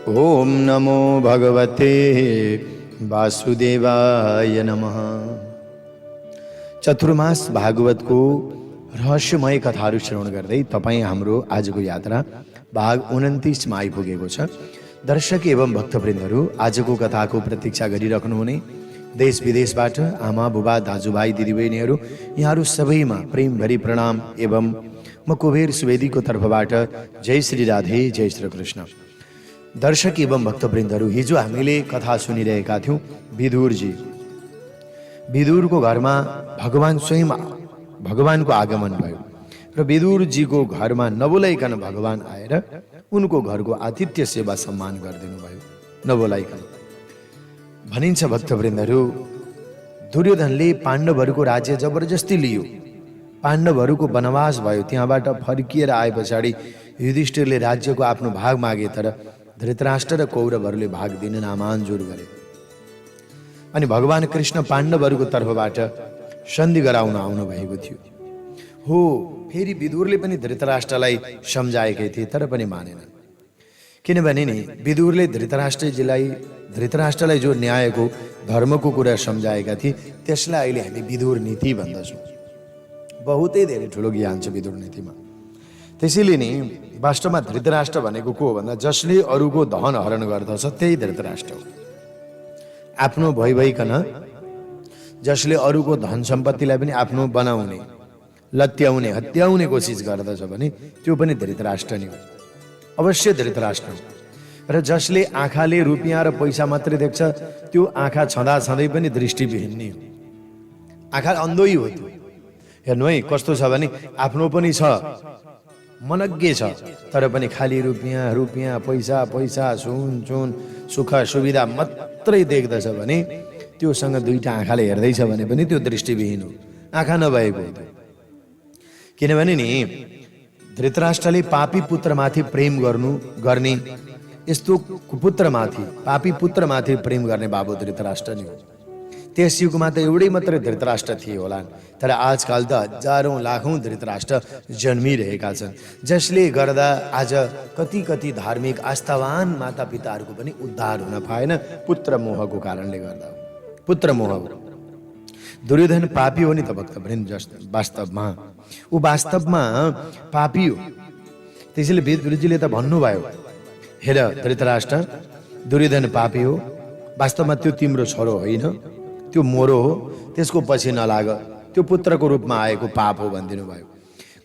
ओम नमो भगवते वासुदेवाय नमः। चतुर्मास भागवतको रहस्यमय कथाहरू श्रवण गर्दै तपाईँ हाम्रो आजको यात्रा भाग 29 मा आइपुगेको छ। दर्शक एवं भक्तवृन्दहरू, आजको कथाको प्रतीक्षा गरिराख्नुहुने देश विदेशबाट आमा बुबा दाजुभाइ दिदीबहिनीहरू, यहाँहरू सबैमा प्रेमभरी प्रणाम एवं म कुबेर सुवेदीको तर्फबाट जय श्री राधे, जय श्री कृष्ण। दर्शक एवं भक्तवृन्दहरू, हिजो हामीले कथा सुनिरहेका थियौँ विदुरजी। विदुरको घरमा भगवान स्वयं भगवानको आगमन भयो र विदुरजीको घरमा नबोलाइकन भगवान आएर उनको घरको आतिथ्य सेवा सम्मान गरिदिनु भयो नबोलाइकन। भनिन्छ भक्तवृन्दहरू, दुर्योधनले पाण्डवहरूको राज्य जबरजस्ती लियो, पाण्डवहरूको वनवास भयो, त्यहाँबाट फर्किएर आए पछाडि युधिष्ठिरले राज्यको आफ्नो भाग मागे, तर धृतराष्ट्र र कौरवहरूले भाग दिन नामान्जुर गरे। अनि भगवान कृष्ण पाण्डवहरूको तर्फबाट सन्धि गराउन आउनु भएको थियो। हो, फेरि विदुरले पनि धृतराष्ट्रलाई सम्झाएकै थिए, तर पनि मानेनन्। किनभने नि विदुरले धृतराष्ट्रलाई जो न्यायको धर्मको कुरा सम्झाएका थिए, त्यसलाई अहिले हामी विदुर नीति भन्दछौँ। बहुतै धेरै ठुलो ज्ञान छ विदुर नीतिमा। त्यसैले नि वास्तवमा धृतराष्ट्र भनेको को हो भन्दा जसले अरूको धन हरण गर्दछ त्यही धृतराष्ट्र हो। आफ्नो भइकन जसले अरूको धन सम्पत्तिलाई पनि आफ्नो बनाउने, लत्याउने, हत्याउने कोसिस गर्दछ भने त्यो पनि धृतराष्ट्र नै हो, अवश्य धृतराष्ट्र हो। र जसले आँखाले रुपियाँ र पैसा मात्रै देख्छ त्यो आँखा छँदा छँदै पनि दृष्टिविहीन नै हो, आँखा अन्धै हो। त्यो हेर्नु है, कस्तो छ भने आफ्नो पनि छ, मनज्ञ छ, तर पनि खाली रुपियाँ रुपियाँ, पैसा पैसा, सुन सुन, सुख सुविधा मात्रै देख्दछ भने त्योसँग दुईटा आँखाले हेर्दैछ भने पनि त्यो दृष्टिविहीन हो, आँखा नभएको हो। किनभने नि धृतराष्ट्रले पापी पुत्रमाथि प्रेम गर्ने यस्तो कुपुत्रमाथि, पापी पुत्रमाथि प्रेम गर्ने बाबु धृतराष्ट्र नै हो। त्यस युगमा त एउटै मात्रै धृतराष्ट्र थिए होलान्, तर आजकल त हजारौँ लाखौँ धृतराष्ट्र जन्मिरहेका छन्, जसले गर्दा आज कति कति धार्मिक आस्थावान मातापिताहरूको पनि उद्धार हुन पाएन, पुत्र मोहको कारणले गर्दा। पुत्र मोह हो। दुर्योधन पापी हो नि त भक्तवृन्द, वास्तवमा ऊ वास्तवमा पापी हो। त्यसैले विदुरजीले त भन्नुभयो, हेर धृतराष्ट्र, दुर्योधन पापी हो, वास्तवमा त्यो तिम्रो छोरो होइन, त्यो मोरो हो, त्यसको पछि नलाग, त्यो पुत्रको रूपमा आएको पाप हो भनिदिनु भयो।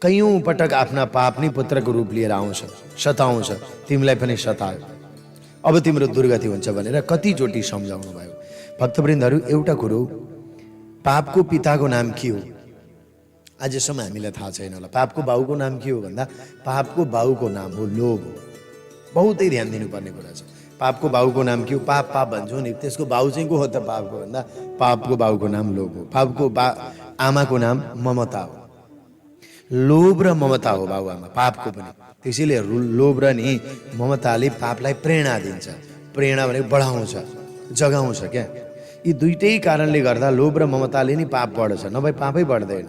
कैयौँ पटक आफ्ना पाप नै पुत्रको रूप लिएर आउँछ, सताउँछ, तिमीलाई पनि सतायो, अब तिम्रो दुर्गति हुन्छ भनेर कतिचोटि सम्झाउनु भयो। भक्तवृन्दहरू, एउटा कुरो, पापको पिताको नाम के हो आजसम्म हामीलाई थाहा छैन होला। पापको बाउको नाम के हो भन्दा पापको बाउको नाम हो लोभ हो। बहुतै ध्यान दिनुपर्ने कुरा छ। पापको बाउको नाम के हो? पाप पाप भन्छौँ नि, त्यसको बाउ चाहिँ को हो त? पापको भन्दा पापको बाउको नाम लोभ हो। पापको आमाको नाम ममता हो। लोभ र ममता हो बाउ आमा पापको पनि। त्यसैले लोभ र नि ममताले पापलाई प्रेरणा दिन्छ। प्रेरणा भनेको बढाउँछ, जगाउँछ क्या। यी दुईटै कारणले गर्दा लोभ र ममताले नि पाप बढ्छ, नभए पापै बढ्दैन।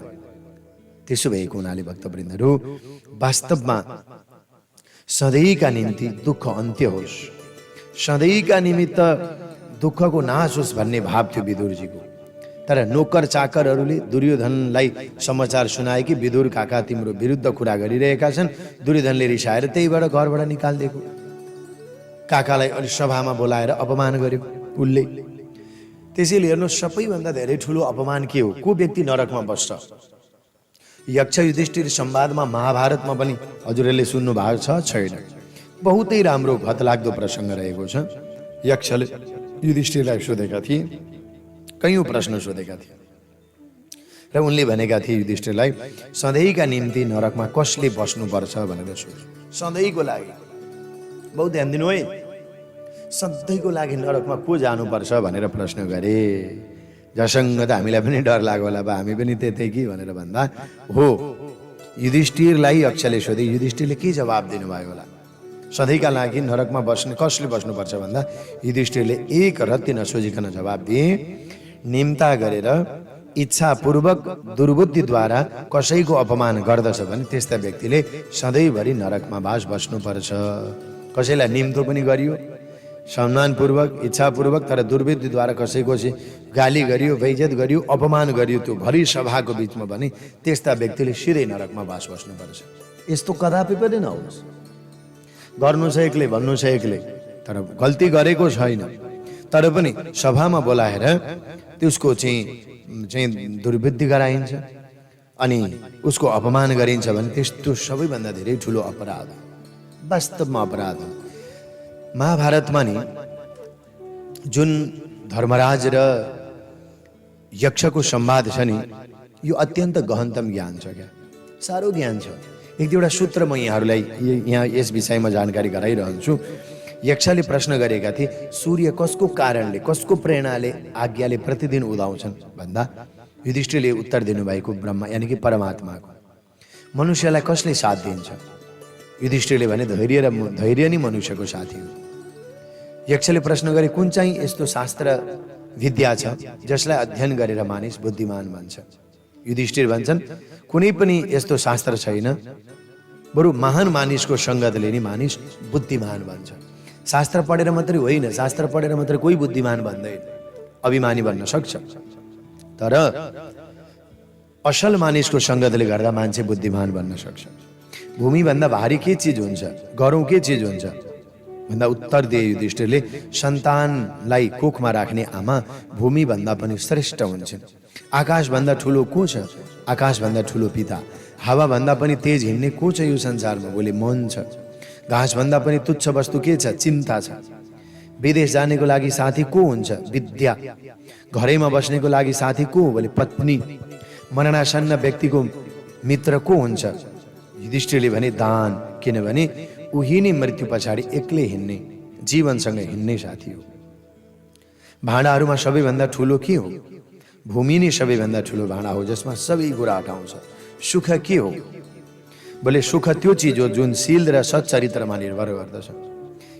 त्यसो भएको हुनाले भक्तवृन्दहरू, वास्तवमा सधैँका निम्ति दुःख अन्त्य होस्, सधैँका निमित्त दुःखको नाश होस् भन्ने भाव थियो विदुरजीको। तर नोकर चाकरहरूले दुर्योधनलाई समाचार सुनाए कि विदुर काका तिम्रो विरुद्ध कुरा गरिरहेका छन्। दुर्योधनले रिसाएर त्यहीबाट घरबाट निकालिदिएको। काकालाई अलि सभामा बोलाएर अपमान गर्यो उसले। त्यसैले हेर्नु, सबैभन्दा धेरै ठुलो अपमान के हो? को व्यक्ति नरकमा बस्छ? यक्ष युधिष्ठिर संवादमा महाभारतमा पनि हजुरहरूले सुन्नु भएको छ छैन? बहुतै राम्रो भतलाग्दो प्रसङ्ग रहेको छ। यक्षले युधिष्ठिरलाई सोधेका थिए, कैयौँ प्रश्न सोधेका थिए र उनले भनेका थिए युधिष्ठिरलाई, सधैँका निम्ति नरकमा कसले बस्नुपर्छ भनेर सोध्यो। सधैँको लागि, बहुत ध्यान दिनु है, सधैँको लागि नरकमा को जानुपर्छ भनेर प्रश्न गरे। जसँग त हामीलाई पनि डर लाग्यो होला, हामी पनि त्यतै कि भनेर भन्दा हो। युधिष्ठिरलाई यक्षले सोधे, युधिष्ठिरले के जवाब दिनुभयो होला? सधैँका लागि नरकमा बस्ने कसले बस्नुपर्छ भन्दा युधिष्ठिरले एक रत्ती नसोचिकन जवाब दिए, निम्ता गरेर इच्छापूर्वक दुर्बुद्धिद्वारा कसैको अपमान गर्दछ भने त्यस्ता व्यक्तिले सधैँभरि नरकमा बास बस्नुपर्छ। कसैलाई निम्तो पनि गरियो, सम्मानपूर्वक इच्छापूर्वक तर दुर्वृत्तिद्वारा कसैको चाहिँ गाली गरियो, बेइज्जत गरियो, अपमान गरियो त्यो भरि सभाको बिचमा भने त्यस्ता व्यक्तिले सिधै नरकमा बास बस्नुपर्छ। यस्तो कदापि पनि नहोस्। गर्नु छ एक्लै, भन्नु छ एक्लै, तर गल्ती गरेको छैन तर पनि सभामा बोलाएर त्यसको चाहिँ दुर्वृत्ति गराइन्छ अनि उसको अपमान गरिन्छ भने त्यस्तो सबैभन्दा धेरै ठुलो अपराध हो, वास्तवमा अपराध हो। महाभारतमा नि जुन धर्मराज र यक्षको संवाद छ नि, यो अत्यन्त गहनतम ज्ञान छ क्या, साह्रो ज्ञान छ। एक दुईवटा सूत्र म यहाँहरूलाई यहाँ यस विषयमा जानकारी गराइरहन्छु। यक्षले प्रश्न गरेका थिए, सूर्य कसको कारणले, कसको प्रेरणाले, आज्ञाले प्रतिदिन उदाउँछन् भन्दा युधिष्ठिरले उत्तर दिनुभएको ब्रह्मा यानि कि परमात्माको। मनुष्यलाई कसले साथ दिन्छ? युधिष्ठिरले भने धैर्य नै मनुष्यको साथी हो। यक्षले प्रश्न गरे, कुन चाहिँ यस्तो शास्त्र विद्या छ जसलाई अध्ययन गरेर मानिस बुद्धिमान बन्छ? युधिष्ठिर भन्छन्, कुनै पनि यस्तो शास्त्र छैन, बरु महान मानिसको सङ्गतले नै मानिस बुद्धिमान बन्छ। शास्त्र पढेर मात्रै होइन, शास्त्र पढेर मात्रै कोही बुद्धिमान बन्दैन, अभिमानी बन्न सक्छ, तर असल मानिसको सङ्गतले गर्दा मान्छे बुद्धिमान बन्न सक्छ। भूमिभन्दा भारी के चिज हुन्छ, गरौँ के चिज हुन्छ भन्दा उत्तर दिए युधिष्ठिरले, सन्तानलाई कोखमा राख्ने आमा भूमिभन्दा पनि श्रेष्ठ हुन्छन्। आकाशभन्दा ठुलो को छ? आकाशभन्दा ठुलो पिता। हावाभन्दा पनि तेज हिँड्ने को छ यो संसारमा? बोले मन छ। घाँसभन्दा पनि तुच्छ वस्तु के छ? चिन्ता छ। विदेश जानेको लागि साथी को हुन्छ? विद्या। घरैमा बस्नेको लागि साथी को हो? बोले पत्नी। मरणासन्न व्यक्तिको मित्र को हुन्छ? युधिष्ठिरले भने दान, किनभने उही नै मृत्यु पछाडि एक्लै हिँड्ने, जीवनसँग हिँड्ने साथी हो। भाँडाहरूमा सबैभन्दा ठुलो के हो? भूमि नै सबैभन्दा ठुलो भाँडा हो जसमा सबै कुरा अटाउँछ। सुख के हो? बोले सुख त्यो चिज हो जुन शील र सच्चरित्रमा निर्भर गर्दछ।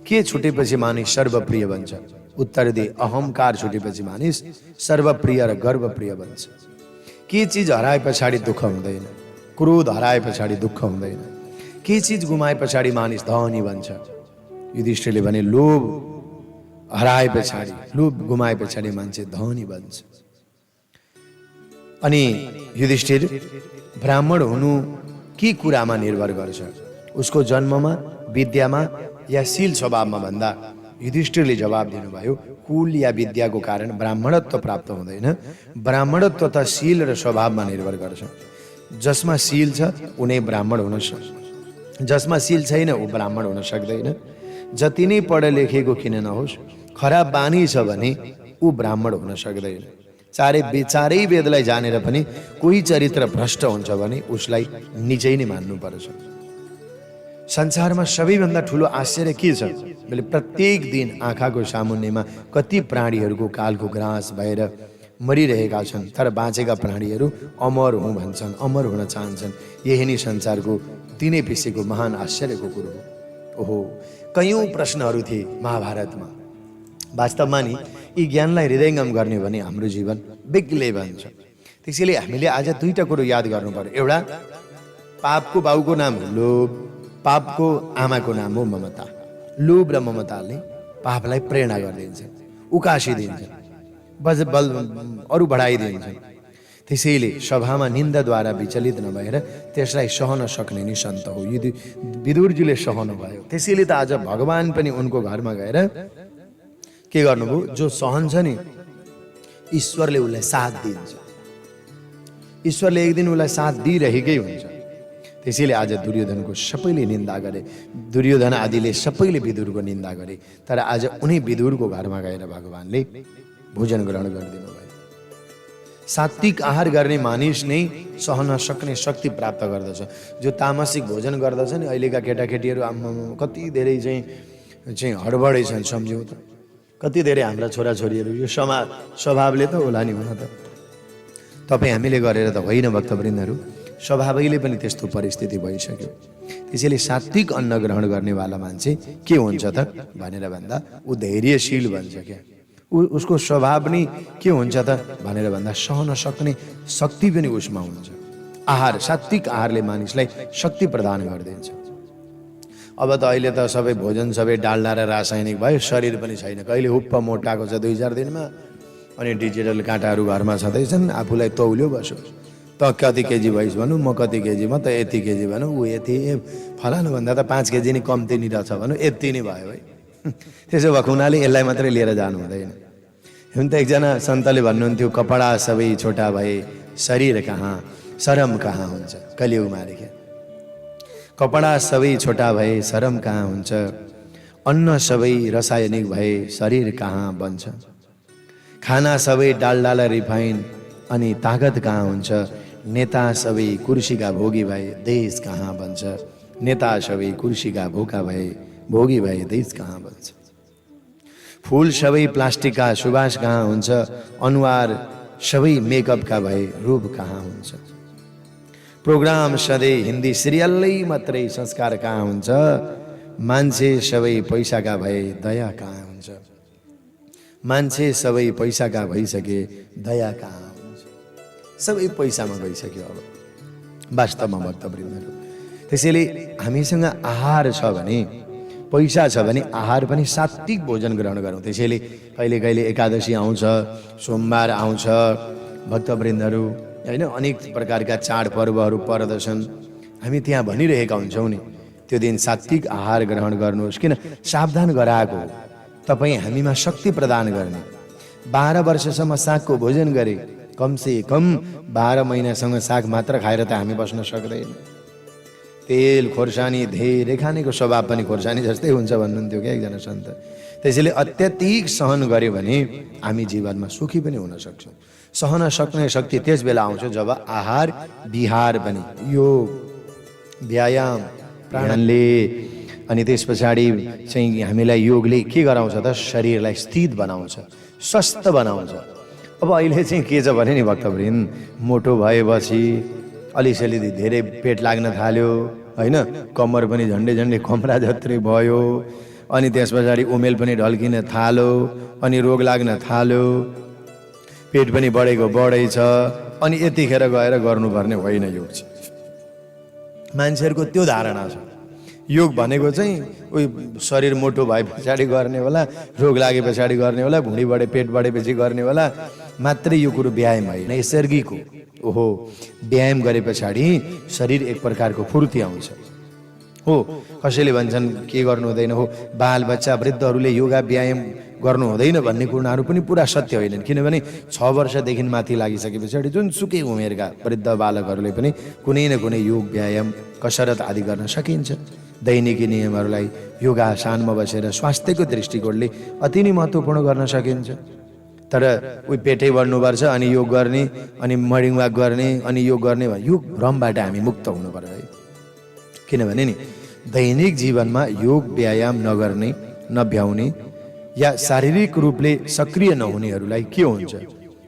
के छुटेपछि मानिस सर्वप्रिय बन्छ? उत्तर दे, अहंकार छुटेपछि मानिस सर्वप्रिय र गर्वप्रिय बन्छ। के चिज हराए पछाडि दुःख हुँदैन? क्रोध हराए पछाडि दुःख हुँदैन। के चिज गुमाए पछाडि मानिस धनी बन्छ? युधिष्ठिरले भने लोभ हराए पछाडि, लोभ गुमाए पछाडि मान्छे धनी बन्छ। अनि युधिष्ठिर ब्राह्मण हुनु के कुरामा निर्भर गर्छ? उसको जन्ममा, विद्यामा या शील स्वभावमा भन्दा युधिष्ठिरले जवाब दिनुभयो, कुल या विद्याको कारण ब्राह्मणत्व प्राप्त हुँदैन। ब्राह्मणत्व त शील र स्वभावमा निर्भर गर्छ। जसमा शील छ उनी ब्राह्मण हुन सक्छ, जसमा शील छैन ऊ ब्राह्मण हुन सक्दैन। जति नै पढ लेखेको किन नहोस्, खराब बानी छ भने ऊ ब्राह्मण हुन सक्दैन। चारै वेदलाई जानेर पनि कोही चरित्र भ्रष्ट हुन्छ भने उसलाई निजै नै मान्नुपर्छ। संसारमा सबैभन्दा ठुलो आश्चर्य के छ? मैले प्रत्येक दिन आँखाको सामुन्नेमा कति प्राणीहरूको कालको ग्रास भएर मरिरहेका छन्, तर बाँचेका प्राणीहरू अमर हुँ भन्छन्, अमर हुन चाहन्छन्। यही नै संसारको दिनै पिछेको महान आश्चर्यको कुरो हो। ओहो, कयौँ प्रश्नहरू थिए महाभारतमा। वास्तवमा नि यी ज्ञानलाई हृदयङ्गम गर्ने भने हाम्रो जीवन बेग्लै बन्छ। त्यसैले हामीले आज दुईटा कुरो याद गर्नु पर्यो। एउटा, पापको बाउको नाम हो लोभ, पापको आमाको नाम हो ममता। लोभ र ममताले पापलाई प्रेरणा गरिदिन्छ, उकासिदिन्छ, अरू बढाइदिन्छ। त्यसैले सभामा निन्दाद्वारा विचलित नभएर त्यसलाई सहन सक्ने नि सन्त हो। विदुरजीले सहनु भयो। त्यसैले त आज भगवान पनि उनको घरमा गएर के गर्नुभयो? जो सहन्छ नि ईश्वरले उसलाई साथ दिन्छ। ईश्वरले एक दिन उसलाई साथ दिइरहेकै हुन्छ। त्यसैले आज दुर्योधनको सबैले निन्दा गरे, दुर्योधन आदिले सबैले विदुरको निन्दा गरे, तर आज उनी विदुरको घरमा गएर भगवानले भोजन ग्रहण गरिदिनु भयो। सात्विक आहार गर्ने मानिस नै सहन सक्ने शक्ति प्राप्त गर्दछ। जो तामसिक भोजन गर्दछ नि अहिलेका केटाकेटीहरू आम्मा कति धेरै चाहिँ हडबडै छन्, सम्झ्यौ त। कति धेरै हाम्रा छोराछोरीहरू यो स्वभावले त होला नि हुन त। तपाईँ हामीले गरेर त होइन भक्तवृन्दहरू, स्वभावैले पनि त्यस्तो परिस्थिति भइसक्यो। त्यसैले सात्विक अन्न ग्रहण गर्नेवाला मान्छे के हुन्छ त भनेर भन्दा ऊ धैर्यशील बन्छ क्या। उसको स्वभाव नै के हुन्छ त भनेर भन्दा सहन सक्ने शक्ति पनि उसमा हुन्छ। आहार, सात्विक आहारले मानिसलाई शक्ति प्रदान गरिदिन्छ। अब त अहिले त सबै भोजन सबै डाल्डा र रासायनिक भयो, शरीर पनि छैन, कहिले हुप्प मोटाएको छ 2-4 दिनमा। अनि डिजिटल काँटाहरू घरमा छँदैछन्, आफूलाई तौल्यो बस्यो, त कति केजी भइस् भनौँ, म कति केजी, म त यति केजी भनौँ, ऊ यति, फलानु भन्दा त 5 केजी नि कम्ती नि रहेछ भनौँ, यति नै भयो है। त्यसो भएको हुनाले यसलाई मात्रै लिएर जानु हुँदैन। हुन त एकजना सन्तले भन्नुहुन्थ्यो, कपडा सबै छोटा भए शरीर कहाँ, शरम कहाँ हुन्छ। कलियुगमा लेखे, कपडा सबै छोटा भए शरम कहाँ हुन्छ, अन्न सबै रासायनिक भए शरीर कहाँ बन्छ, खाना सबै डाल्डा र रिफाइन अनि तागत कहाँ हुन्छ, नेता सबै कुर्सीका भोगी भए देश कहाँ बन्छ, नेता सबै कुर्सीका भोगी भए देश कहाँ बन्छ, फूल सबै प्लास्टिकका सुबास कहाँ हुन्छ, अनुहार सबै मेकअपका भए रूप कहाँ हुन्छ, प्रोग्राम सधैँ हिन्दी सिरियलै मात्रै संस्कार कहाँ हुन्छ, मान्छे सबै पैसाका भए दया कहाँ हुन्छ, मान्छे सबै पैसाका भइसके दया कहाँ हुन्छ। सबै पैसामा गइसक्यो अब वास्तवमा भक्तवृन्दहरू। त्यसैले हामीसँग आहार छ भने, पैसा छ भने आहार पनि सात्विक भोजन ग्रहण गरौँ। त्यसैले कहिले कहिले एकादशी आउँछ, सोमबार आउँछ, भक्तवृन्दहरू होइन, अनेक प्रकारका चाडपर्वहरू पर्दछन्, हामी त्यहाँ भनिरहेका हुन्छौँ नि, त्यो दिन सात्विक आहार ग्रहण गर्नुहोस्। किन सावधान गराएको तपाईँ हामीमा शक्ति प्रदान गर्ने। 12 वर्षसम्म सागको भोजन गरे, कमसे कम 12 महिनासँग साग मात्र खाएर त हामी बस्न सक्दैन। तेल खोर्सानी धेरै खानेको स्वभाव पनि खोर्सानी जस्तै हुन्छ भन्नुहुन्थ्यो क्या एकजना सन्त। त्यसैले अत्याधिक सहन गर्यो भने हामी जीवनमा सुखी पनि हुन सक्छौँ। सहन सक्ने शक्ति त्यस बेला आउँछ जब आहार विहार पनि, योग व्यायाम प्राणायामले, अनि त्यस पछाडि चाहिँ हामीलाई योगले के गराउँछ त, शरीरलाई स्थित बनाउँछ, स्वस्थ बनाउँछ। अब अहिले चाहिँ के छ भने नि भक्तवृन्द, मोटो भएपछि अलिसलि धेरै पेट लाग्न थाल्यो होइन, कम्मर पनि झन्डै झन्डै कमरा जत्रै भयो, अनि त्यस पछाडि उमेर पनि ढल्किन थाल्यो, अनि रोग लाग्न थाल्यो, पेट पनि बढेको बढै छ, अनि यतिखेर गएर गर्नुपर्ने होइन योग चाहिँ। मान्छेहरूको त्यो धारणा छ योग भनेको चाहिँ उही शरीर मोटो भए पछाडि गर्ने होला, रोग लागे पछाडि गर्ने होला, भुँडी बढे पेट बढेपछि गर्ने होला, मात्रै यो कुरो व्यायाम होइन, यसर्गीको ओहो। व्यायाम गरे पछाडि शरीर एक प्रकारको फुर्ती आउँछ हो। कसैले भन्छन् के गर्नु हुँदैन हो, बाल बच्चा वृद्धहरूले योगा व्यायाम गर्नु हुँदैन भन्ने कुराहरू पनि पुरा सत्य होइनन्। किनभने 6 वर्षदेखि माथि लागिसके पछाडि जुनसुकै उमेरका वृद्ध बालकहरूले पनि कुनै न कुनै योग व्यायाम कसरत आदि गर्न सकिन्छ। दैनिकी नियमहरूलाई योगासनमा बसेर स्वास्थ्यको दृष्टिकोणले अति नै महत्त्वपूर्ण गर्न सकिन्छ। तर उही पेटै बढ्नुपर्छ अनि योग गर्ने, अनि मर्निङ वाक गर्ने, अनि योग गर्ने, यो भ्रमबाट हामी मुक्त हुनु पर्यो है। किनभने नि दैनिक जीवनमा योग व्यायाम नगर्ने, नभ्याउने या शारीरिक रूपले सक्रिय नहुनेहरूलाई के हुन्छ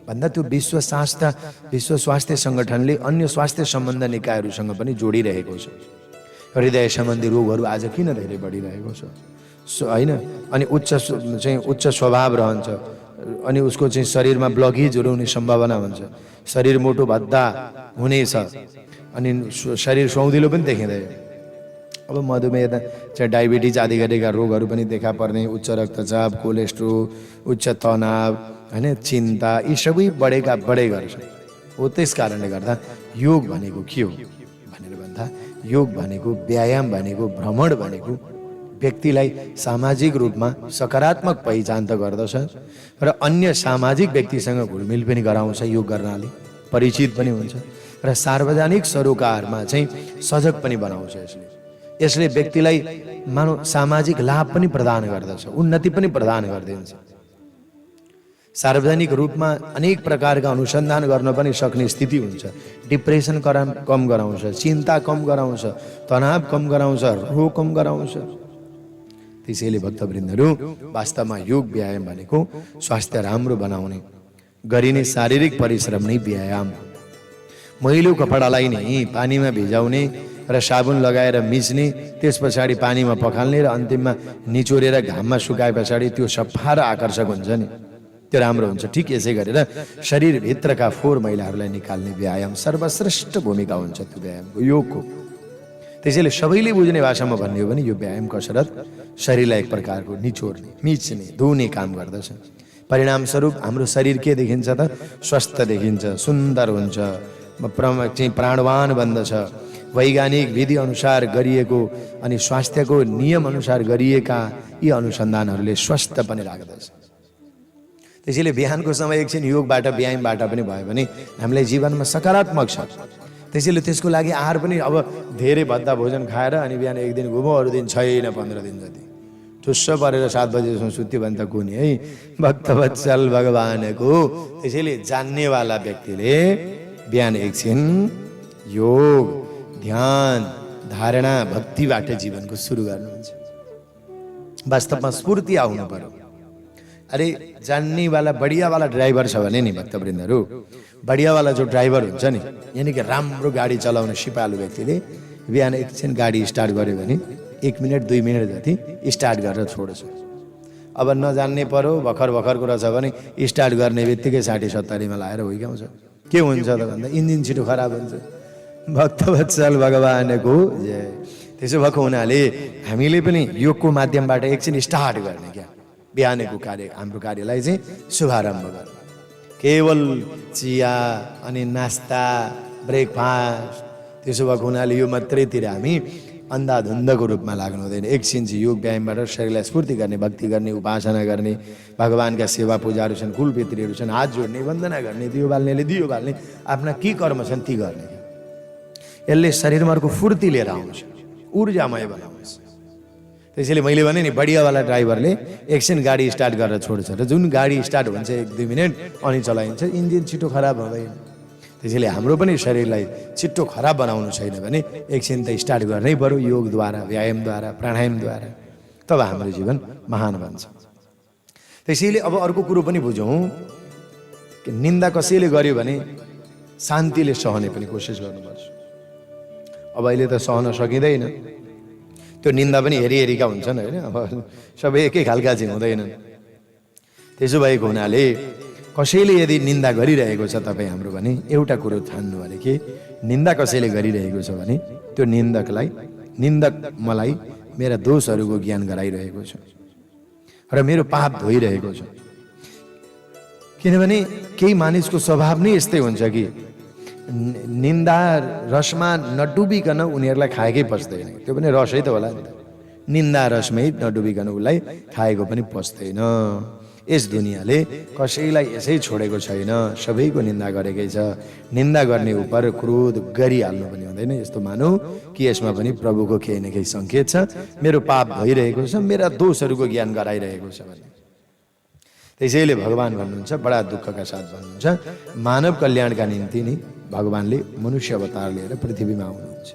भन्दा त्यो विश्व स्वास्थ्य सङ्गठनले अन्य स्वास्थ्य सम्बन्ध निकायहरूसँग पनि जोडिरहेको छ। हृदय सम्बन्धी रोगहरू आज किन धेरै बढिरहेको छ होइन, अनि उच्च स्वभाव रहन्छ, अनि उसको चाहिँ शरीरमा ब्लकेजहरू हुने सम्भावना हुन्छ, शरीर मोटो भद्दा हुनेछ, अनि शरीर सुहाउँदिलो पनि देखिँदैन। अब मधुमेह चाहिँ डायबिटिज आदि गरेका रोगहरू पनि देखा पर्ने, उच्च रक्तचाप, कोलेस्ट्रोल, उच्च तनाव होइन, चिन्ता, यी सबै बढै गर्छ हो। त्यस कारणले गर्दा योग भनेको के हो भनेर भन्दा, योग भनेको व्यायाम भनेको भ्रमण भनेको व्यक्तिलाई सामाजिक रूपमा सकारात्मक पहिचान त गर्दछ र अन्य सामाजिक व्यक्तिसँग घुलमिल पनि गराउँछ। योग गर्नाले परिचित पनि हुन्छ र सार्वजनिक सरोकारमा चाहिँ सजग पनि बनाउँछ। यसले व्यक्तिलाई मानव सामाजिक लाभ पनि प्रदान गर्दछ, उन्नति पनि प्रदान गरिदिन्छ। सार्वजनिक रूपमा अनेक प्रकारका अनुसन्धान गर्न पनि सक्ने स्थिति हुन्छ। डिप्रेसन कम गराउँछ, चिन्ता कम गराउँछ, तनाव कम गराउँछ, रोग कम गराउँछ। त्यसैले भक्तवृन्दहरू वास्तवमा योग व्यायाम भनेको स्वास्थ्य राम्रो बनाउने गरिने शारीरिक परिश्रम नै व्यायाम। मैलो कपडालाई नै पानीमा भिजाउने र साबुन लगाएर मिच्ने, त्यस पछाडि पानीमा पखाल्ने र अन्तिममा निचोरेर घाममा सुकाए पछाडि त्यो सफा र आकर्षक हुन्छ नि, त्यो राम्रो हुन्छ। ठिक यसै गरेर शरीरभित्रका फोहोर मैलाहरूलाई निकाल्ने व्यायाम सर्वश्रेष्ठ भूमिका हुन्छ त्यो व्यायामको, योगको। त्यसैले सबैले बुझ्ने भाषामा भन्ने हो भने यो व्यायाम कसरत शरीरलाई एक प्रकारको निचोर्ने, मिच्ने, धुने काम गर्दछ। परिणामस्वरूप हाम्रो शरीर के देखिन्छ त? स्वस्थ देखिन्छ, सुन्दर हुन्छ, चाहिँ प्राणवान बन्दछ। वैज्ञानिक विधि अनुसार गरिएको अनि स्वास्थ्यको नियम अनुसार गरिएका यी अनुसन्धानहरूले स्वस्थ पनि राख्दछ। त्यसैले बिहानको समय एकछिन योगबाट व्यायामबाट पनि भयो भने हामीलाई जीवनमा सकारात्मक छ। त्यसैले त्यसको लागि आहार पनि अब धेरै भद्दा भोजन खाएर अनि बिहान एक दिन घुमो, अरू दिन छैन, 15 दिन जति ठुस्स परेर 7 बजेसम्म सुत्यो भने त कुनै है भक्तवत्सल भगवानको। त्यसैले जान्नेवाला व्यक्तिले बिहान एकछिन योग, ध्यान, धारणा, भक्तिबाट जीवनको सुरु गर्नुहुन्छ। वास्तवमा स्फूर्ति आउनु पर्यो। अरे जान्नेवाला बढियावाला ड्राइभर छ भने नि भक्तवृन्दहरू, बढियावाला जो ड्राइभर हुन्छ नि, यानि कि राम्रो गाडी चलाउने सिपालु व्यक्तिले बिहान एकछिन गाडी स्टार्ट गर्यो भने 1 मिनट 2 मिनट जति स्टार्ट गरेर छोड्छ। अब नजान्ने पर्यो, भर्खर भर्खरको रहेछ भने स्टार्ट गर्ने बित्तिकै 60-70मा लाएर हुर्काउँछ। के हुन्छ त भन्दा इन्जिन छिटो खराब हुन्छ। भक्तवत्सल भगवानको जय। त्यसो भएको हुनाले हामीले पनि योगको माध्यमबाट एकछिन स्टार्ट गर्ने क्या बिहानको कार्य, हाम्रो कार्यलाई चाहिँ शुभारम्भ गर्ने। केवल चिया अनि नास्ता, ब्रेकफास्ट त्यसो भएको हुनाले यो मात्रैतिर हामी अन्धाधुन्धको रूपमा लाग्नु हुँदैन। एकछिन चाहिँ योग व्यायामबाट शरीरलाई स्फूर्ति गर्ने, भक्ति गर्ने, उपासना गर्ने, भगवानका सेवा पूजाहरू छन्, कुल पितृहरू छन्, हात जोड्ने, वन्दना गर्ने, दियो बाल्नेले दियो बाल्ने, आफ्ना के कर्म छन् ती गर्ने। यसले शरीरमा अर्को फुर्ती लिएर आउँछ, ऊर्जामय बनाउँछ। त्यसैले मैले भने नि बढियावाला ड्राइभरले एकछिन गाडी स्टार्ट गरेर छोड्छ र जुन गाडी स्टार्ट हुन्छ 1-2 मिनट अनि चलाइन्छ, इन्जिन छिटो खराब हुँदैन। त्यसैले हाम्रो पनि शरीरलाई छिट्टो खराब बनाउनु छैन भने एकछिन त स्टार्ट गर्नै पर्यो योगद्वारा, व्यायामद्वारा, प्राणायामद्वारा, तब हाम्रो जीवन महान बन्छ। त्यसैले अब अर्को कुरो पनि बुझौँ कि निन्दा कसैले गर्यो भने शान्तिले सहने पनि कोसिस गर्नुपर्छ। अब अहिले त सहन सकिँदैन, त्यो निन्दा पनि हेरिहेरिका हुन्छन् होइन, अब सबै एकै खालका चाहिँ हुँदैनन्। त्यसो भएको हुनाले कसैले यदि निन्दा गरिरहेको छ तपाईँ हाम्रो भने एउटा कुरो ठान्नु भने कि निन्दा कसैले गरिरहेको छ भने त्यो निन्दक मलाई मेरा दोषहरूको ज्ञान गराइरहेको छ र मेरो पाप धोइरहेको छ। किनभने केही मानिसको स्वभाव नै यस्तै हुन्छ कि निन्दा रसमा नडुबिकन उनीहरूलाई खाएकै पस्दैन। त्यो पनि रसै त होला नि त, निन्दा रसमै नडुबिकन उसलाई खाएको पनि पस्दैन। यस दुनियाँले कसैलाई यसै छोडेको छैन, सबैको निन्दा गरेकै छ। निन्दा गर्ने उपर क्रोध गरिहाल्नु पनि हुँदैन। यस्तो मानौ कि यसमा पनि प्रभुको केही न केही सङ्केत छ, मेरो पाप भइरहेको छ, मेरा दोषहरूको ज्ञान गराइरहेको छ भने। त्यसैले भगवान भन्नुहुन्छ, बडा दुःखका साथ भन्नुहुन्छ, मानव कल्याणका निम्ति नै भगवानले मनुष्य अवतार लिएर पृथ्वीमा आउनुहुन्छ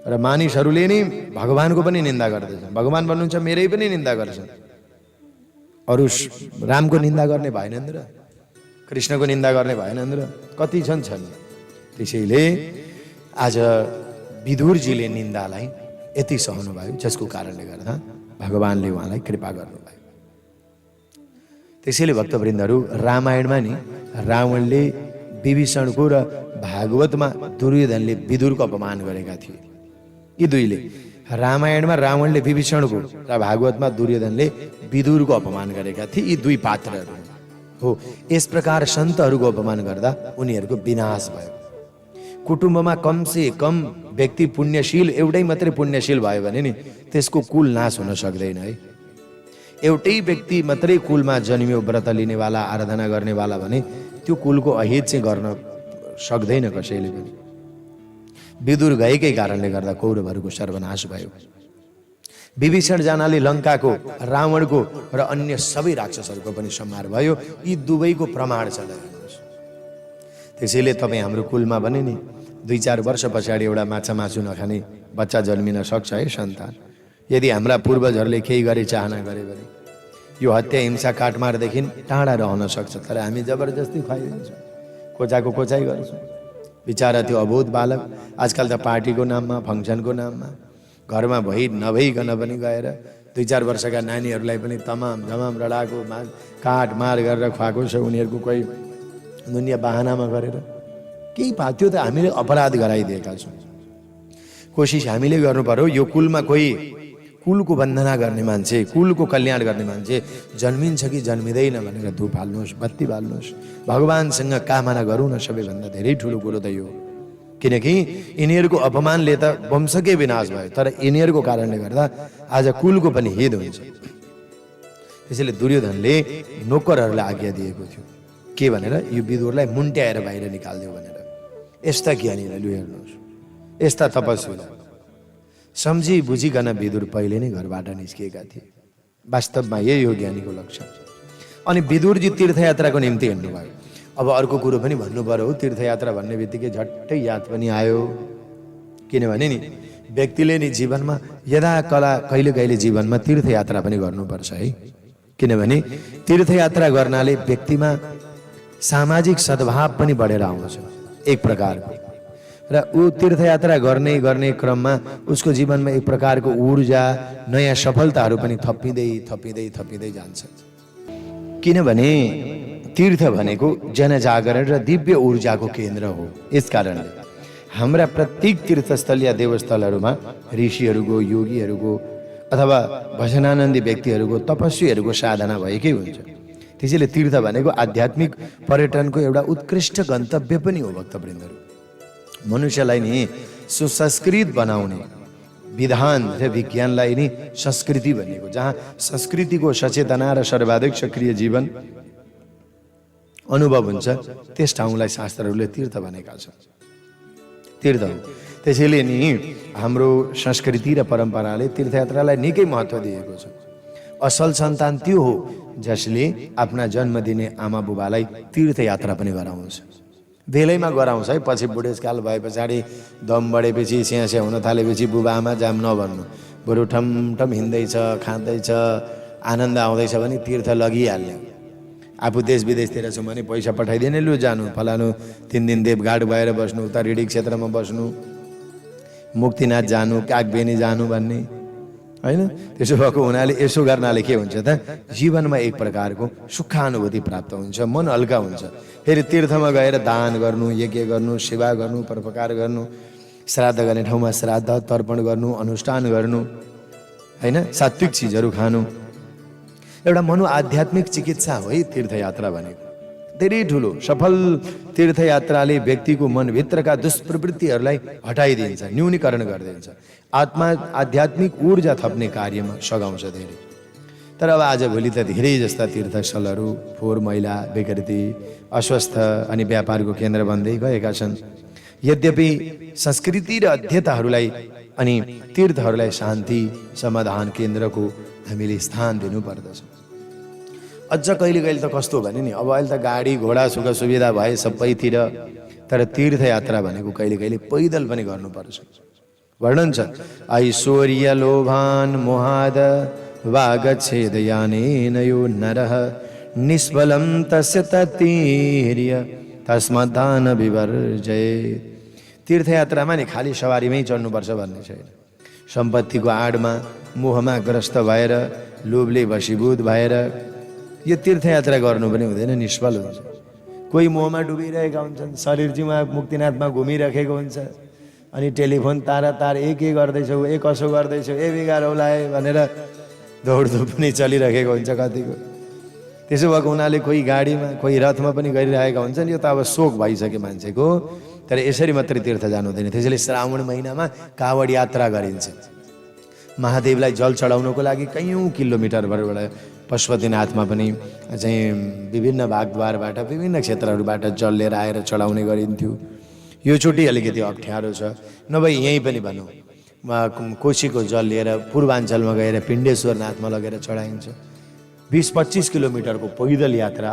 र मानिसहरूले नै भगवानको पनि निन्दा गर्दछन्। भगवान भन्नुहुन्छ मेरै पनि निन्दा गर्छन्। अरू रामको निन्दा गर्ने भएनन् र, कृष्णको निन्दा गर्ने भएनन् र, कति छन्। त्यसैले आज विदुरजीले निन्दालाई यति सहनुभयो जसको कारणले गर्दा भगवानले उहाँलाई कृपा गर्नुभयो। त्यसैले भक्तवृन्दहरू, रामायणमा नि रावणले विभीषणको र भागवतमा दुर्योधनले विदुरको अपमान गरेका थिए। यी दुईले, रामायणमा रावणले विभीषणको र भागवतमा दुर्योधनले विदुरको अपमान गरेका थिए। यी दुई पात्रहरू हो। यस प्रकार सन्तहरूको अपमान गर्दा उनीहरूको विनाश भयो। कुटुम्बमा कमसे कम व्यक्ति पुण्यशील, एउटै मात्रै पुण्यशील भयो भने नि त्यसको कुल नाश हुन सक्दैन है। एउटै व्यक्ति मात्रै कुलमा जन्मियो, व्रत लिनेवाला, आराधना गर्नेवाला भने त्यो कुलको अहित चाहिँ गर्न सक्दैन कसैले पनि। विदुर गएकै कारणले गर्दा कौरवहरूको सर्वनाश भयो। विभीषण जानाले लङ्काको, रावणको र अन्य सबै राक्षसहरूको पनि संहार भयो। यी दुवैको प्रमाण छ। त्यसैले तपाईँ हाम्रो कुलमा भने नि 2-4 वर्ष पछाडि एउटा माछा मासु नखाने बच्चा जन्मिन सक्छ है सन्तान। यदि हाम्रा पूर्वजहरूले केही गरी चाहना गरे भने यो हत्या, हिंसा, काटमारदेखि टाढा रहन सक्छ। तर हामी जबरजस्ती खुवाइदिन्छौँ, कोचाको कोचाइ गर्छौँ। बिचारा त्यो अबोध बालक आजकल त पार्टीको नाममा, फङ्सनको नाममा घरमा नभइकन पनि गएर 2-4 वर्षका नानीहरूलाई पनि तमाम जमाम रडाको काटमार गरेर खुवाएको छ। उनीहरूको कोही दुनियाँ बाहनामा गरेर केही त्यो त हामीले अपराध गराइदिएका छौँ। कोसिस हामीले गर्नु पर्यो। यो कुलमा कोही कुलको वन्दना गर्ने मान्छे, कुलको कल्याण गर्ने मान्छे जन्मिन्छ कि जन्मिँदैन भनेर धुप हाल्नुहोस्, बत्ती बाल्नुहोस्, भगवानसँग कामना गरौँ न। सबैभन्दा धेरै ठुलो कुरो त यो, किनकि यिनीहरूको अपमानले त वंशकै विनाश भयो, तर यिनीहरूको कारणले गर्दा आज कुलको पनि हित हुन्छ। त्यसैले दुर्योधनले नोकरहरूलाई आज्ञा दिएको थियो के भनेर, यो विदुरलाई मुन्ट्याएर बाहिर निकाल्दियो भनेर। यस्ता ज्ञानीलाई लु हेर्नुहोस्, यस्ता तपस्वीलाई सम्झी बुझिकन विदुर पहिले नै घरबाट निस्किएका थिए। वास्तवमा यही हो ज्ञानीको लक्षण। अनि विदुरजी तीर्थयात्राको निम्ति हिँड्नुभयो। अब अर्को कुरो पनि भन्नु पर्यो, तीर्थयात्रा भन्ने बित्तिकै झट्टै याद पनि आयो। किनभने नि व्यक्तिले नि जीवनमा यदा कला कहिले कहिले जीवनमा तीर्थयात्रा पनि गर्नुपर्छ है। किनभने तीर्थयात्रा गर्नाले व्यक्तिमा सामाजिक सद्भाव पनि बढेर आउँछ एक प्रकारको, र ऊ तीर्थयात्रा गर्ने गर्ने क्रममा उसको जीवनमा एक प्रकारको ऊर्जा, नयाँ सफलताहरू पनि थपिँदै थपिँदै थपिँदै जान्छ। किनभने तीर्थ भनेको जनजागरण र दिव्य ऊर्जाको केन्द्र हो। यस कारणले हाम्रा प्रत्येक तीर्थस्थल या देवस्थलहरूमा ऋषिहरूको, योगीहरूको अथवा भजनानन्दी व्यक्तिहरूको, तपस्वीहरूको साधना भएकै हुन्छ। त्यसैले तीर्थ भनेको आध्यात्मिक पर्यटनको एउटा उत्कृष्ट गन्तव्य पनि हो। भक्तवृन्दहरू, मनुष्यलाई नि सुसंस्कृत बनाउने विधान र विज्ञानलाई नि संस्कृति भनेको, जहाँ संस्कृतिको सचेतना र सर्वाधिक सक्रिय जीवन अनुभव हुन्छ, त्यस ठाउँलाई शास्त्रहरूले तीर्थ भनेका छन्। तीर्थ हो। त्यसैले नि हाम्रो संस्कृति र परम्पराले तीर्थयात्रालाई निकै महत्त्व दिएको छ। असल सन्तान त्यो हो जसले आफ्ना जन्म दिने आमा बुबालाई तीर्थयात्रा पनि गराउँछ। बेलैमा गराउँछ है, पछि बुढेसकाल भए पछाडि दम बढेपछि स्यास्या हुन थालेपछि बुबा आमा जाम नभन्नु, बरु ठमठम हिँड्दैछ, खाँदैछ, आनन्द आउँदैछ भने तीर्थ लगिहाल्ने। आफू देश विदेशतिर छु भने पैसा पठाइदिने, लु जानु फलानु 3 दिन देवघाट भएर बस्नु, उता रिडिक क्षेत्रमा बस्नु, मुक्तिनाथ जानु, कागबेनी जानु भन्ने हैन। त्यसो भएको हुनाले यसो गर्नाले के हुन्छ त, जीवनमा एक प्रकारको सुखानुभूति प्राप्त हुन्छ, मन हल्का हुन्छ। फेरि तीर्थमा गएर दान गर्नु, यज्ञ गर्नु, सेवा गर्नु, परोपकार गर्नु, श्राद्ध गर्ने ठाउँमा श्राद्ध तर्पण गर्नु, अनुष्ठान गर्नु हैन, सात्विक चिजहरू खानु, एउटा मनो आध्यात्मिक चिकित्सा हो है तीर्थयात्रा भनेको। धेरै ठुलो सफल तीर्थयात्राले व्यक्तिको मनभित्रका दुष्प्रवृत्तिहरूलाई हटाइदिन्छ, न्यूनीकरण गरिदिन्छ, आत्मा आध्यात्मिक ऊर्जा थप्ने कार्यमा सघाउँछ धेरै। तर अब आजभोलि त धेरै जस्ता तीर्थस्थलहरू फोहोर मैला, विकृति, अस्वस्थ अनि व्यापारको केन्द्र बन्दै गएका छन्। यद्यपि संस्कृति र अध्येताहरूलाई अनि तीर्थहरूलाई शान्ति समाधान केन्द्रको हामीले स्थान दिनुपर्दछ। अझ कहिले कहिले त कस्तो भने नि, अब अहिले त गाडी घोडा सुख सुविधा भए सबैतिर, तर तीर्थयात्रा भनेको कहिले कहिले पैदल पनि गर्नुपर्छ। वर्णन छ, ऐश्वर्य लोभान मोहाद वागच्छेदयानेन यो नरः निष्फलं तस्य ततीर्य तस्मद्दान विवर्जयेत्। तीर्थयात्रामा नि खाली सवारीमै चढ्नुपर्छ भन्ने छैन। सम्पत्तिको आडमा मोहमा ग्रस्त भएर, लोभले वशीभूत भएर यो तीर्थयात्रा गर्नु पनि हुँदैन, निष्फल हुन्छ। कोही मोहमा डुबिरहेका हुन्छन्, शरीर जिउमा मुक्तिनाथमा घुमिरहेको हुन्छ, अनि टेलिफोन तार के गर्दैछौ, कसो गर्दैछौ, बिगारौला भनेर दौडधुप पनि चलिरहेको हुन्छ कतिको। त्यसो भएको हुनाले कोही गाडीमा कोही रथमा पनि गरिरहेका हुन्छन्। यो त अब शोक भइसक्यो मान्छेको। तर यसरी मात्रै तीर्थ जानु हुँदैन। त्यसैले श्रावण महिनामा कावड यात्रा गरिन्छ। महादेवलाई जल चढाउनको लागि कैयौँ किलोमिटरबाट पशुपतिनाथमा पनि चाहिँ विभिन्न भागद्वारबाट विभिन्न क्षेत्रहरूबाट जल लिएर आएर चढाउने गरिन्थ्यो। यो चोटि अलिकति अप्ठ्यारो छ। नभए यहीँ पनि भनौँ, कोशीको जल लिएर पूर्वाञ्चलमा गएर पिण्डेश्वरनाथमा लगेर चढाइन्छ। 20-25 किलोमिटरको पैदल यात्रा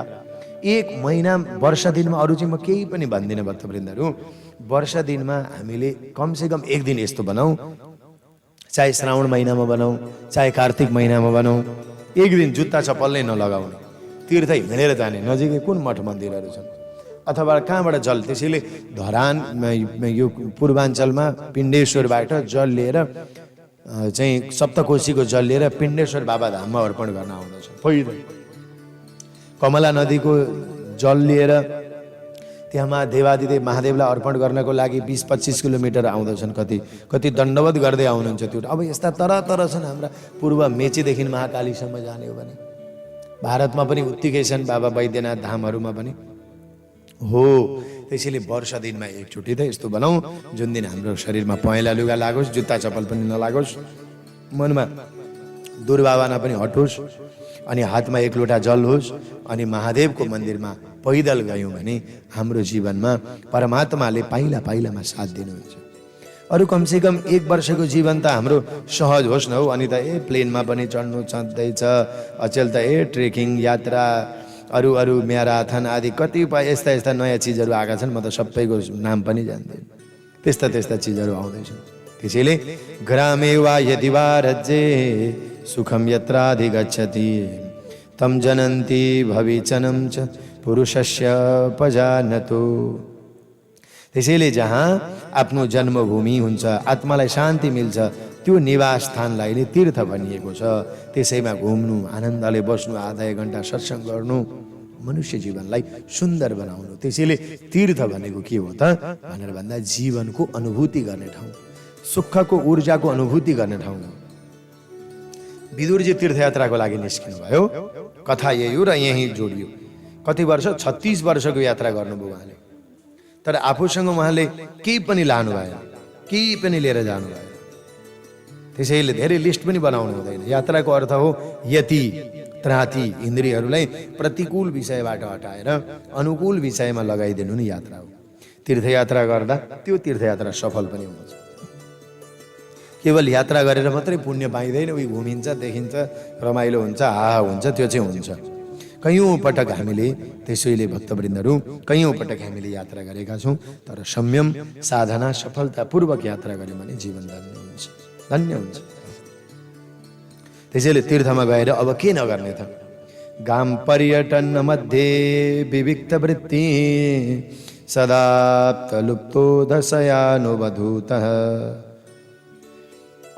एक महिना, वर्षा दिनमा। अरू चाहिँ म केही पनि भन्दिनँ भक्तवृन्दहरू। वर्षा दिनमा हामीले कमसेकम एक दिन यस्तो बनाऊ, चाहे श्रावण महिनामा बनाऊ, चाहे कार्तिक महिनामा बनाऊ, एक दिन जुत्ता चप्पल नै नलगाउने, तीर्थ हिँडेर जाने। नजिकै कुन मठ मन्दिरहरू छन् अथवा कहाँबाट जल, त्यसैले धरान यो पूर्वाञ्चलमा पिण्डेश्वरबाट जल लिएर चाहिँ सप्तकोशीको जल लिएर पिण्डेश्वर बाबा धाममा अर्पण गर्न आउँदछ पैदल। कमला नदीको जल लिएर त्यहाँ देवादिदेव महादेवलाई अर्पण गर्नको लागि 20-25 किलोमिटर आउँदछन्, कति दण्डवत गर्दै आउनुहुन्छ त्यो। अब यस्ता तरह छन् हाम्रा पूर्व मेचीदेखि महाकालीसम्म जाने हो भने। भारतमा पनि उत्तिकै छन्, बाबा वैद्यनाथ धामहरूमा पनि हो। त्यसैले वर्ष दिनमा एकचोटि त यस्तो बनाऊ जुन दिन हाम्रो शरीरमा पहेँला लुगा लागोस्, जुत्ता चप्पल पनि नलागोस्, मनमा दुर्भावना पनि हटोस्, अनि हातमा एक लोटा जल होस्, अनि महादेवको मन्दिरमा पैदल गयौँ भने हाम्रो जीवनमा परमात्माले पाइला पाइलामा साथ दिनुहुन्छ। अरू कमसेकम 1 वर्षको जीवन त हाम्रो सहज होस् न हौ। अनि त प्लेनमा पनि चढ्नु छँदैछ, अचेल त ट्रेकिङ यात्रा, अरू म्याराथन आदि कतिपय यस्ता नयाँ चिजहरू आएका छन्। म त सबैको नाम पनि जान्दैन, त्यस्ता चिजहरू आउँदैछन्। त्यसैले ग्रामे वा यदि वा राज्ये सुखम यत्राधिगच्छति तम जनन्ति भविचनम च पुरुषस्य पजानतो। त्यसैले जहाँ आफ्नो जन्मभूमि हुन्छ, आत्मालाई शान्ति मिल्छ, त्यो निवास स्थानलाई नै तीर्थ भनिएको छ। त्यसैमा घुम्नु, आनन्दले बस्नु, आधा 1 घन्टा सत्सङ्ग गर्नु, मनुष्य जीवनलाई सुन्दर बनाउनु। त्यसैले तीर्थ भनेको के हो त भनेर भन्दा जीवनको अनुभूति गर्ने ठाउँ, सुखको ऊर्जाको अनुभूति गर्ने ठाउँ। विदुरजी तीर्थयात्राको लागि निस्किनु भयो, कथा यही हो र यही जोडियो। कति वर्ष? 36 वर्षको यात्रा गर्नुभयो उहाँले। तर आफूसँग उहाँले केही पनि लानु भएन, केही पनि लिएर जानु भएन। त्यसैले धेरै लिस्ट पनि बनाउनु हुँदैन। यात्राको अर्थ हो यति त्राती, इन्द्रियहरूलाई प्रतिकूल विषयबाट हटाएर अनुकूल विषयमा लगाइदिनु नि यात्रा हो। तीर्थयात्रा गर्दा त्यो तीर्थयात्रा सफल पनि हुन्छ। केवल यात्रा गरेर मात्रै पुण्य पाइँदैन, उही घुमिन्छ, देखिन्छ, रमाइलो हुन्छ, हाहा हुन्छ, त्यो चाहिँ हुन्छ। कयौँ पटक हामीले, त्यसैले भक्तवृन्दहरू कयौँ पटक हामीले यात्रा गरेका छौँ। तर संयम साधना सफलतापूर्वक यात्रा गऱ्यौँ भने जीवन धन्य हुन्छ, धन्य हुन्छ। त्यसैले तीर्थमा गएर अब के नगर्ने त? गाम पर्यटन मध्ये विविक्त वृत्ति सदाप्त लुप्तो दशयानुवधूतः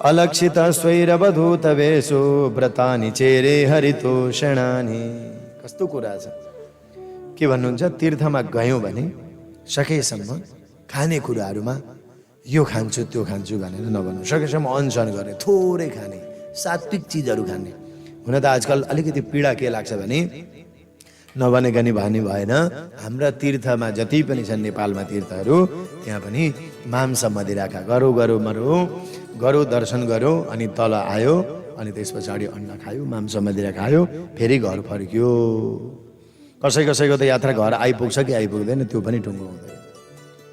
अलक्षित स्वैरवधूत वेशो व्रतानि चेरे हरितोषणानि। कस्तो कुरा छ? के भन्नुहुन्छ? तीर्थमा गयौँ भने सकेसम्म खाने कुराहरूमा यो खान्छु त्यो खान्छु भनेर नभन्नु। सकेसम्म अनसन गर्ने, थोरै खाने, सात्विक चिजहरू खाने। हुन त आजकल अलिकति पीडा के लाग्छ भने नभनेका नि भन्ने भएन। हाम्रा तीर्थमा जति पनि छन् नेपालमा तीर्थहरू, त्यहाँ पनि मांस मदिरा खा, गरो दर्शन गर्यो, अनि तल आयो, अनि त्यस पछाडि अन्डा खायो, मांस मदिरा खायो, फेरि घर फर्क्यो। कसैको त यात्रा घर आइपुग्छ कि आइपुग्दैन त्यो पनि टुङ्गो हुँदैन।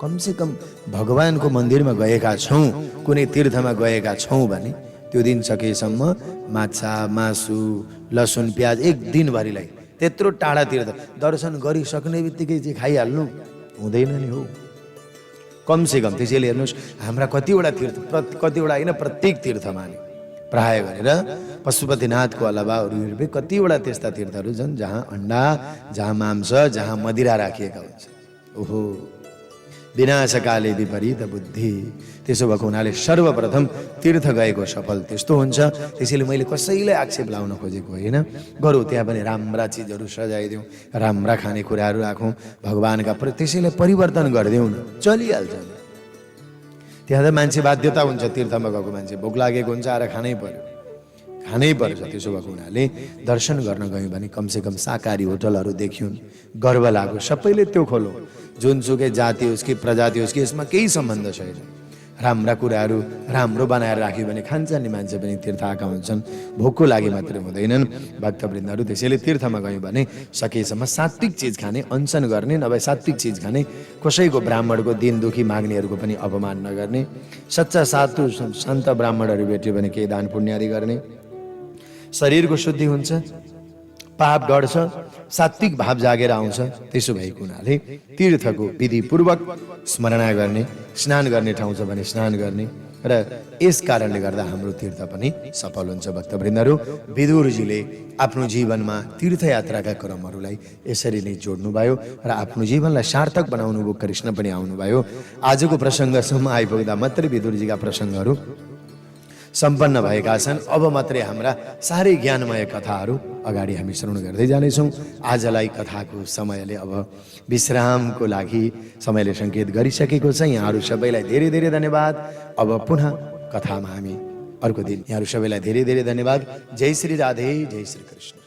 कमसेकम भगवानको मन्दिरमा गएका छौँ, कुनै तीर्थमा गएका छौँ भने त्यो दिन सकेसम्म माछा मासु लसुन प्याज 1 दिनभरिलाई, त्यत्रो टाढा तीर्थ दर्शन गरिसक्ने बित्तिकै चाहिँ खाइहाल्नु हुँदैन नि हो कमसेकम। त्यसैले हेर्नुहोस् हाम्रा कतिवटा तीर्थ, कतिवटा होइन प्रत्येक तीर्थमा नि प्राय गरेर पशुपतिनाथको अलावा अरू कतिवटा त्यस्ता तीर्थहरू छन् जहाँ अन्डा, जहाँ मांस, जहाँ मदिरा राखिएका हुन्छ। ओहो, विनाशकाले विपरीत बुद्धि। त्यसो भएको हुनाले सर्वप्रथम तीर्थ गएको सफल त्यस्तो हुन्छ। त्यसैले मैले कसैलाई आक्षेप लाउन खोजेको होइन। गरौँ त्यहाँ पनि राम्रा चिजहरू सजाइदिउँ, राम्रा खानेकुराहरू राखौँ भगवानका प्रति, त्यसैलाई परिवर्तन गरिदिउँ न, चलिहाल्छ। त्यहाँ त मान्छे बाध्यता हुन्छ, तीर्थमा गएको मान्छे भोक लागेको हुन्छ, आएर खानै पर्छ। त्यसो भएको हुनाले दर्शन गर्न गयौँ भने कमसेकम शाकाहारी होटलहरू देखिउन्, गर्व लाग्यो। सबैले त्यो खोलो, जुनसुकै जाति होस् कि प्रजाति होस् कि यसमा केही सम्बन्ध छैन। राम्रा कुराहरू राम्रो बनाएर राख्यो भने खान्छन् नि मान्छे पनि, तीर्थ आएका हुन्छन्, भोकको लागि मात्रै हुँदैनन् भक्तवृन्दहरू। त्यसैले तीर्थमा गयौँ भने सकेसम्म सात्विक चिज खाने, अनसन गर्ने, नभए सात्विक चिज खाने, कसैको ब्राह्मणको दिन दुखी माग्नेहरूको पनि अपमान नगर्ने, सच्चा साधु सन्त ब्राह्मणहरू भेट्यो भने केही दान पुण्य आदि गर्ने। शरीरको शुद्धि हुन्छ, पाप घट्छ, सात्विक भाव जागेर आउँछ। त्यसो भएको हुनाले तीर्थको विधिपूर्वक स्मरणा गर्ने, स्नान गर्ने ठाउँ छ भने स्नान गर्ने, र यस कारणले गर्दा हाम्रो तीर्थ पनि सफल हुन्छ। भक्तवृन्दहरू, विदुरजीले आफ्नो जीवनमा तीर्थयात्राका क्रमहरूलाई यसरी नै जोड्नुभयो र आफ्नो जीवनलाई सार्थक बनाउनु भयो। कृष्ण पनि आउनुभयो। आजको प्रसङ्गसम्म आइपुग्दा मात्रै विदुरजीका प्रसङ्गहरू सम्पन्न भएका छन्। अब मात्रै हाम्रा साह्रै ज्ञानमय कथाहरू अगाडि हामी श्रवण गर्दै जानेछौँ। आजलाई कथाको समयले अब विश्रामको लागि समयले सङ्केत गरिसकेको छ। यहाँहरू सबैलाई धेरै धेरै धन्यवाद। अब पुनः कथामा हामी अर्को दिन। यहाँहरू सबैलाई धेरै धेरै धन्यवाद। जय श्री राधे, जय श्री कृष्ण।